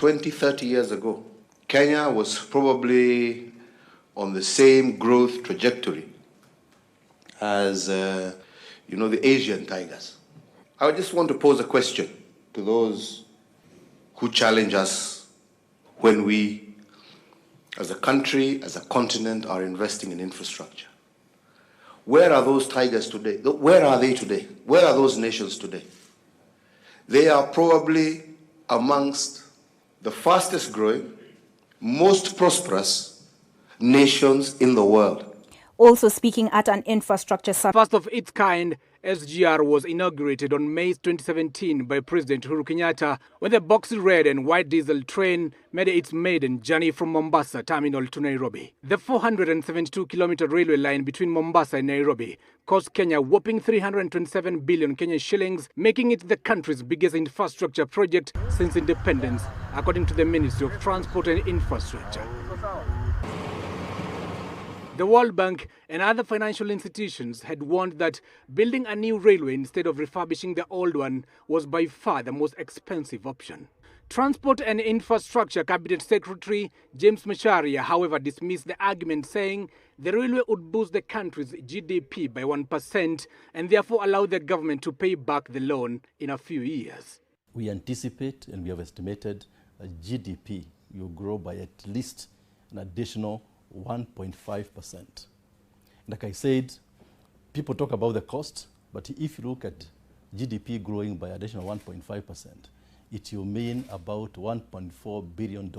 20, 30 years ago, Kenya was probably on the same growth trajectory as, the Asian tigers. I just want to pose a question to those who challenge us when we, as a country, as a continent, are investing in infrastructure. Where are those tigers today? Where are they today? Where are those nations today? They are probably amongst the fastest growing, most prosperous nations in the world. Also speaking at an infrastructure summit. First of its kind, SGR was inaugurated on May 2017 by President Uhuru Kenyatta when the boxy red and white diesel train made its maiden journey from Mombasa terminal to Nairobi. The 472-kilometer railway line between Mombasa and Nairobi cost Kenya a whopping 327 billion Kenyan shillings, making it the country's biggest infrastructure project since independence, according to the Ministry of Transport and Infrastructure. The World Bank and other financial institutions had warned that building a new railway instead of refurbishing the old one was by far the most expensive option. Transport and Infrastructure Cabinet Secretary James Macharia, however, dismissed the argument, saying the railway would boost the country's GDP by 1% and therefore allow the government to pay back the loan in a few years. We anticipate and we have estimated a GDP will grow by at least an additional 1.5%. Like I said, people talk about the cost, but if you look at GDP growing by additional 1.5%, it will mean about $1.4 billion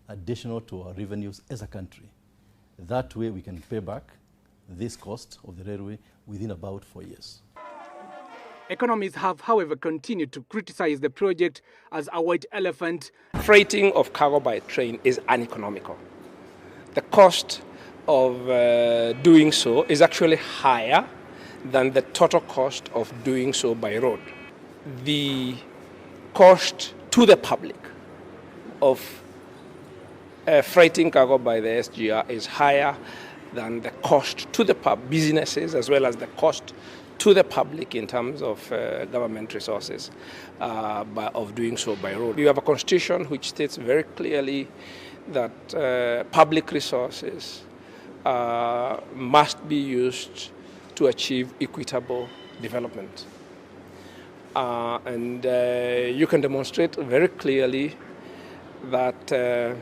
additional to our revenues as a country. That way we can pay back this cost of the railway within about 4 years. Economists have, however, continued to criticize the project as a white elephant. Freighting of cargo by train is uneconomical. The cost of doing so is actually higher than the total cost of doing so by road. The cost to the public of freighting cargo by the SGR is higher than the cost to the businesses as well as the cost to the public in terms of government resources of doing so by road. We have a constitution which states very clearly that public resources must be used to achieve equitable development. And you can demonstrate very clearly that,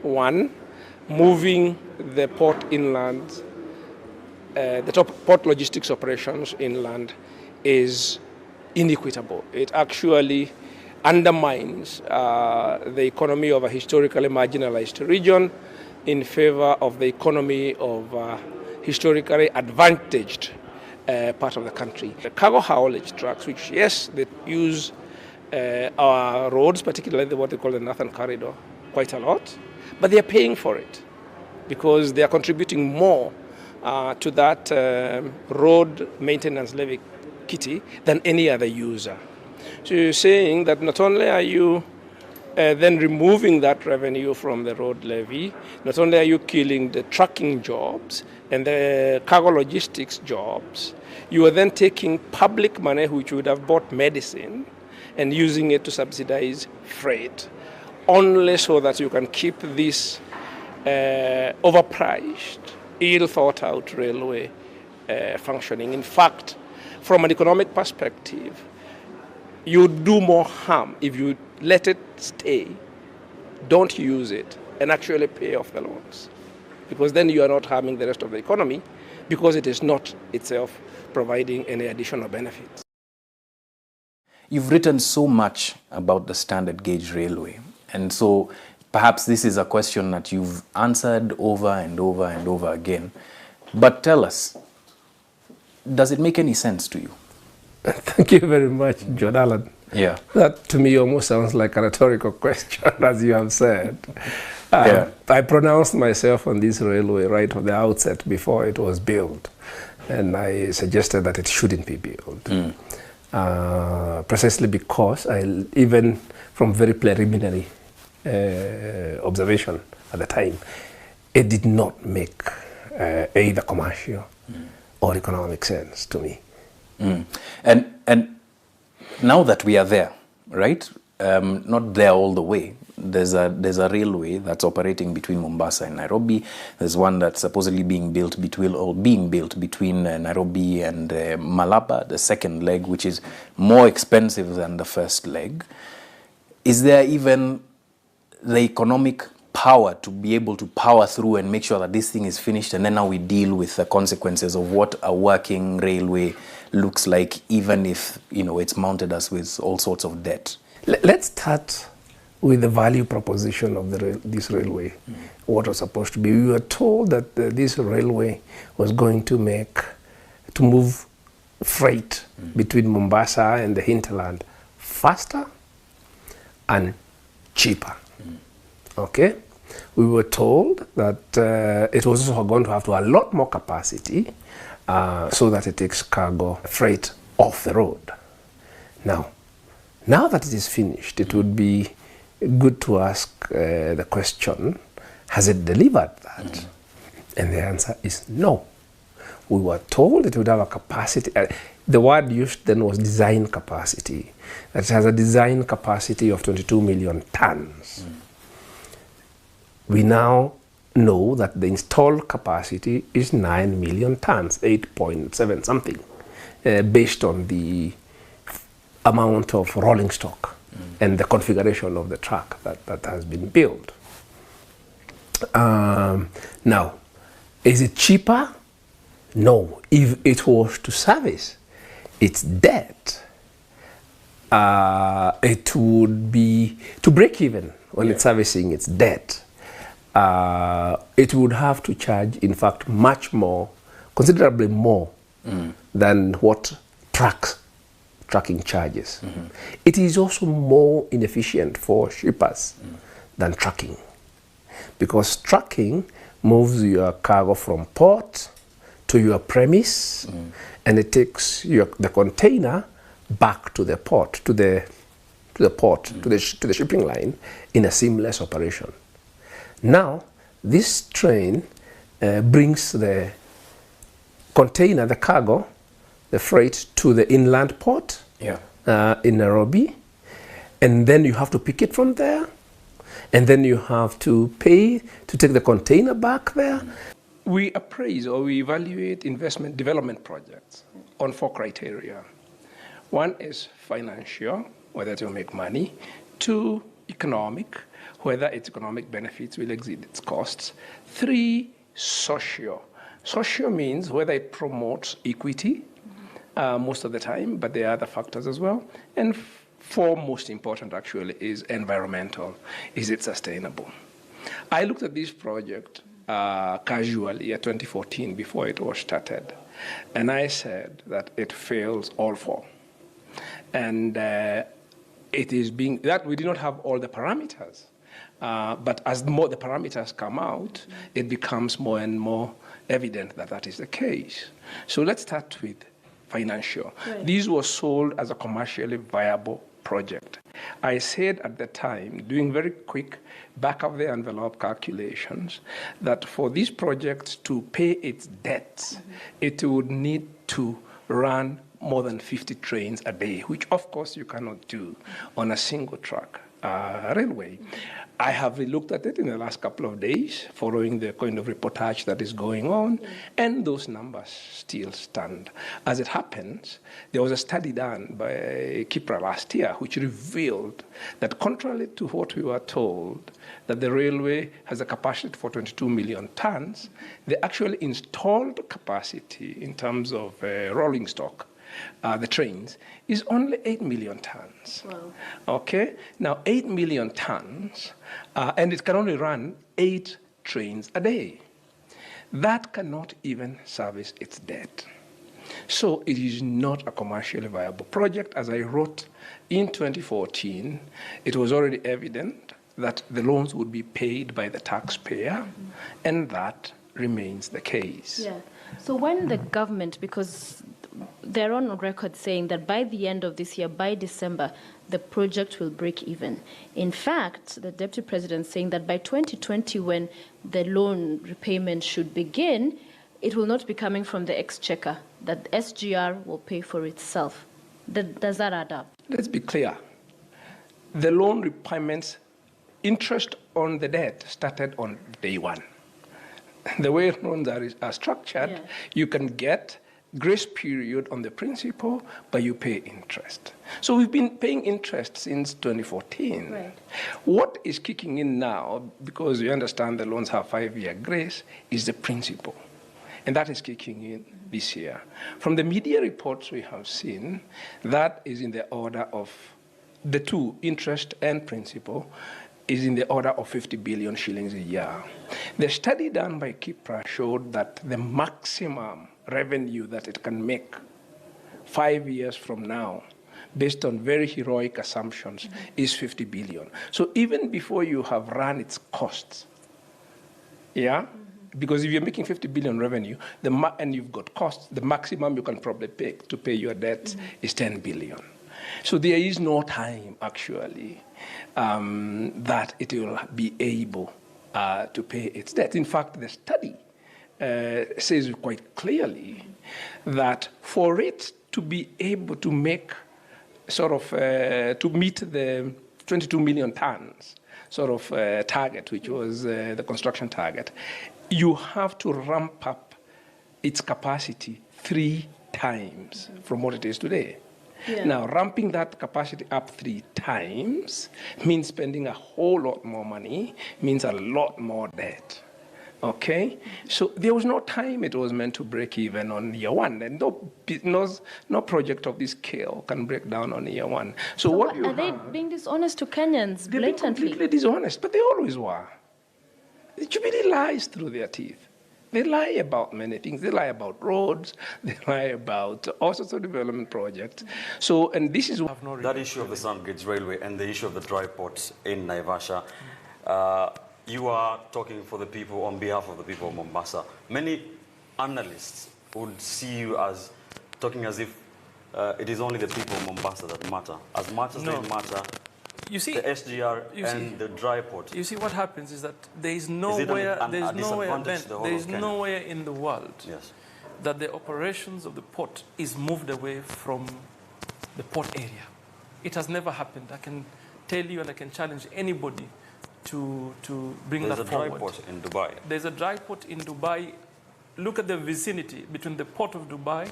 one, moving the port inland, the top port logistics operations inland is inequitable. It actually undermines the economy of a historically marginalized region in favor of the economy of a historically advantaged part of the country. The cargo haulage trucks, which, yes, they use our roads, particularly what they call the Northern Corridor, quite a lot, but they are paying for it because they are contributing more to that road maintenance levy kitty than any other user. So you're saying that not only are you then removing that revenue from the road levy, not only are you killing the trucking jobs and the cargo logistics jobs, you are then taking public money which would have bought medicine and using it to subsidize freight, only so that you can keep this overpriced, ill-thought-out railway functioning. In fact, from an economic perspective, you do more harm if you let it stay, don't use it, and actually pay off the loans. Because then you are not harming the rest of the economy because it is not itself providing any additional benefits. You've written so much about the standard gauge railway, and so perhaps this is a question that you've answered over and over and over again. But tell us, does it make any sense to you? Thank you very much, John Allen. Yeah. That to me almost sounds like a rhetorical question, as you have said. I pronounced myself on this railway right from the outset before it was built, and I suggested that it shouldn't be built. Precisely because even from very preliminary observation at the time, it did not make either commercial or economic sense to me. And now that we are there, right? Not there all the way, there's a railway that's operating between Mombasa and Nairobi. There's one that's supposedly being built between Nairobi and Malaba, the second leg, which is more expensive than the first leg. Is there even the economic power to be able to power through and make sure that this thing is finished, and then now we deal with the consequences of what a working railway looks like, even if it's mounted us with all sorts of debt? Let's start with the value proposition of this railway. What was supposed to be. We were told that this railway was going to move freight between Mombasa and the hinterland faster and cheaper. Okay? We were told that it was also going to have a lot more capacity so that it takes cargo freight off the road. Now that it is finished, it would be good to ask the question, has it delivered that? And the answer is no. We were told it would have a capacity. The word used then was design capacity. That it has a design capacity of 22 million tons. We now know that the installed capacity is 9 million tons, 8.7 something, based on the amount of rolling stock and the configuration of the track that has been built. Now, is it cheaper? No. If it was to service its debt, it would be to break even when it's servicing its debt. It would have to charge, in fact, much more, considerably more than what trucking charges. It is also more inefficient for shippers than trucking, because trucking moves your cargo from port to your premise, and it takes the container back to the port, to the shipping line in a seamless operation. Now, this train brings the container, the cargo, the freight to the inland port in Nairobi, and then you have to pick it from there, and then you have to pay to take the container back there. We appraise or we evaluate investment development projects on 4 criteria. 1 is financial, whether it will make money. 2, economic, whether its economic benefits will exceed its costs. 3, social. Social means whether it promotes equity most of the time, but there are other factors as well. And 4, most important actually, is environmental. Is it sustainable? I looked at this project casually at 2014 before it was started, and I said that it fails all 4. And it is being that we did not have all the parameters, but as more the parameters come out, it becomes more and more evident that that is the case. So let's start with financial. Right. These were sold as a commercially viable project. I said at the time, doing very quick back-of-the-envelope calculations, that for this project to pay its debts, it would need to run more than 50 trains a day, which of course you cannot do on a single track railway. I have looked at it in the last couple of days, following the kind of reportage that is going on, and those numbers still stand. As it happens, there was a study done by Kipra last year, which revealed that contrary to what we were told, that the railway has a capacity for 22 million tons, the actual installed capacity in terms of rolling stock, the trains, is only 8 million tons. Wow. Okay? Now, 8 million tons, and it can only run 8 trains a day. That cannot even service its debt. So it is not a commercially viable project. As I wrote in 2014, it was already evident that the loans would be paid by the taxpayer, and that remains the case. Yeah. So when the government, because they're on record saying that by the end of this year, by December, the project will break even. In fact, the Deputy President saying that by 2020, when the loan repayment should begin, it will not be coming from the exchequer, that SGR will pay for itself. Does that add up? Let's be clear. The loan repayments interest on the debt started on day one. The way loans are structured, you can get grace period on the principal, but you pay interest. So we've been paying interest since 2014. Right. What is kicking in now, because you understand the loans have 5-year grace, is the principal. And that is kicking in this year. From the media reports we have seen, that is in the order of the two, interest and principal, is in the order of 50 billion shillings a year. The study done by Kipra showed that the maximum revenue that it can make 5 years from now, based on very heroic assumptions, is 50 billion. So even before you have run its costs, because if you're making 50 billion revenue, and you've got costs, the maximum you can probably pay to pay your debt is 10 billion. So there is no time, actually, that it will be able to pay its debt. In fact, the study says quite clearly that for it to be able to make to meet the 22 million tons target, which was the construction target, you have to ramp up its capacity 3 times from what it is today. Yeah. Now, ramping that capacity up 3 times means spending a whole lot more money, means a lot more debt. Okay? So there was no time it was meant to break even on year one. And no project of this scale can break down on year one. So what you are they being dishonest to Kenyans They're being blatantly? completely dishonest, but they always were. The Jubilee lies through their teeth. They lie about many things. They lie about roads. They lie about all sorts of development projects. So, and this is that issue of the Standard Gauge Railway and the issue of the dry ports in Naivasha. You are talking for the people on behalf of the people of Mombasa. Many analysts would see you as talking as if it is only the people of Mombasa that matter. As much as they matter, you see, the SGR and the dry port. You see, what happens is that there is nowhere in the world that the operations of the port is moved away from the port area. It has never happened. I can tell you, and I can challenge anybody to bring that forward. There's a dry port in Dubai. There's a dry port in Dubai. Look at the vicinity between the port of Dubai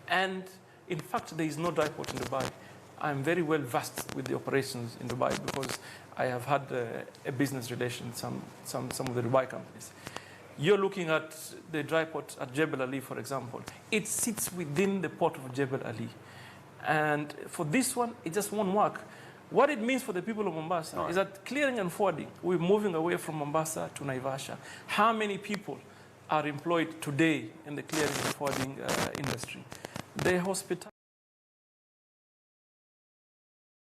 and, in fact, there is no dry port in Dubai. I'm very well versed with the operations in Dubai because I have had a business relation with some of the Dubai companies. You're looking at the dry port at Jebel Ali, for example. It sits within the port of Jebel Ali. And for this one, it just won't work. What it means for the people of Mombasa is that clearing and forwarding, we're moving away from Mombasa to Naivasha. How many people are employed today in the clearing and forwarding industry? The hospital.